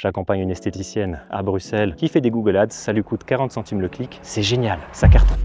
J'accompagne une esthéticienne à Bruxelles qui fait des Google Ads, ça lui coûte 40 centimes le clic. C'est génial, ça cartonne.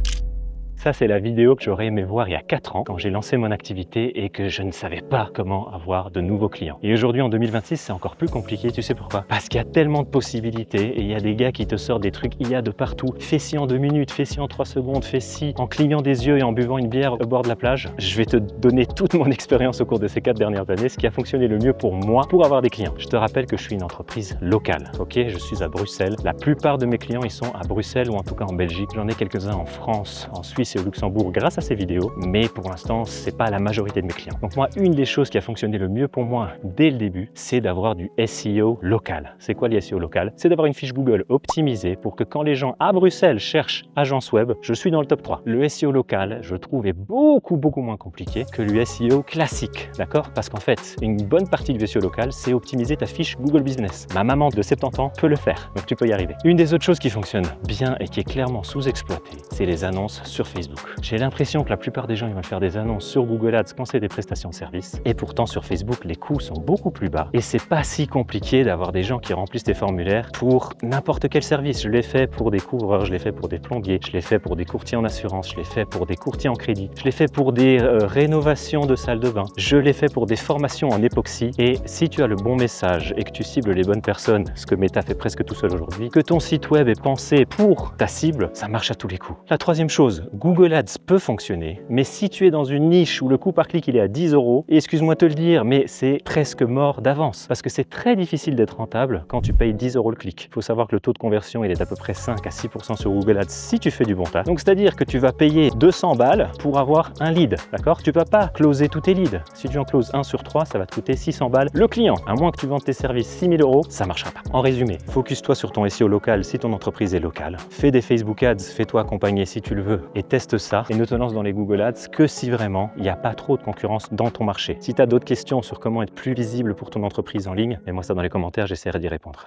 Ça, c'est la vidéo que j'aurais aimé voir il y a 4 ans quand j'ai lancé mon activité et que je ne savais pas comment avoir de nouveaux clients. Et aujourd'hui, en 2026, c'est encore plus compliqué. Tu sais pourquoi? Parce qu'il y a tellement de possibilités et il y a des gars qui te sortent des trucs IA de partout. Fais ci en 2 minutes, fais ci en 3 secondes, fais ci en clignant des yeux et en buvant une bière au bord de la plage. Je vais te donner toute mon expérience au cours de ces 4 dernières années, ce qui a fonctionné le mieux pour moi pour avoir des clients. Je te rappelle que je suis une entreprise locale. Ok, je suis à Bruxelles. La plupart de mes clients, ils sont à Bruxelles ou en tout cas en Belgique. J'en ai quelques-uns en France, en Suisse et au Luxembourg grâce à ces vidéos, mais pour l'instant, c'est pas la majorité de mes clients. Donc moi, une des choses qui a fonctionné le mieux pour moi dès le début, c'est d'avoir du SEO local. C'est quoi le SEO local? C'est d'avoir une fiche Google optimisée pour que quand les gens à Bruxelles cherchent agence web, je suis dans le top 3. Le SEO local, je trouve, est beaucoup moins compliqué que le SEO classique, d'accord? Parce qu'en fait, une bonne partie du SEO local, c'est optimiser ta fiche Google Business. Ma maman de 70 ans peut le faire, donc tu peux y arriver. Une des autres choses qui fonctionne bien et qui est clairement sous-exploitée, c'est les annonces sur Facebook. J'ai l'impression que la plupart des gens ils veulent faire des annonces sur Google Ads quand c'est des prestations de services. Et pourtant, sur Facebook, les coûts sont beaucoup plus bas. Et c'est pas si compliqué d'avoir des gens qui remplissent des formulaires pour n'importe quel service. Je l'ai fait pour des couvreurs, je l'ai fait pour des plombiers, je l'ai fait pour des courtiers en assurance, je l'ai fait pour des courtiers en crédit, je l'ai fait pour des rénovations de salles de bain, je l'ai fait pour des formations en époxy. Et si tu as le bon message et que tu cibles les bonnes personnes, ce que Meta fait presque tout seul aujourd'hui, que ton site web est pensé pour ta cible, ça marche à tous les coups. La troisième chose, Google Ads peut fonctionner, mais si tu es dans une niche où le coût par clic il est à 10 €, et excuse-moi de te le dire, mais c'est presque mort d'avance, parce que c'est très difficile d'être rentable quand tu payes 10 € le clic. Il faut savoir que le taux de conversion il est d'à peu près 5 à 6% sur Google Ads si tu fais du bon taf. Donc c'est-à-dire que tu vas payer 200 balles pour avoir un lead, d'accord? Tu ne vas pas closer tous tes leads. Si tu en closes 1 sur 3, ça va te coûter 600 balles le client. À moins que tu vendes tes services 6 000 €, ça ne marchera pas. En résumé, focus-toi sur ton SEO local si ton entreprise est locale. Fais des Facebook Ads, fais-toi accompagner si tu le veux et teste ça. Et ne te lance dans les Google Ads que si vraiment il n'y a pas trop de concurrence dans ton marché. Si tu as d'autres questions sur comment être plus visible pour ton entreprise en ligne, mets-moi ça dans les commentaires, j'essaierai d'y répondre.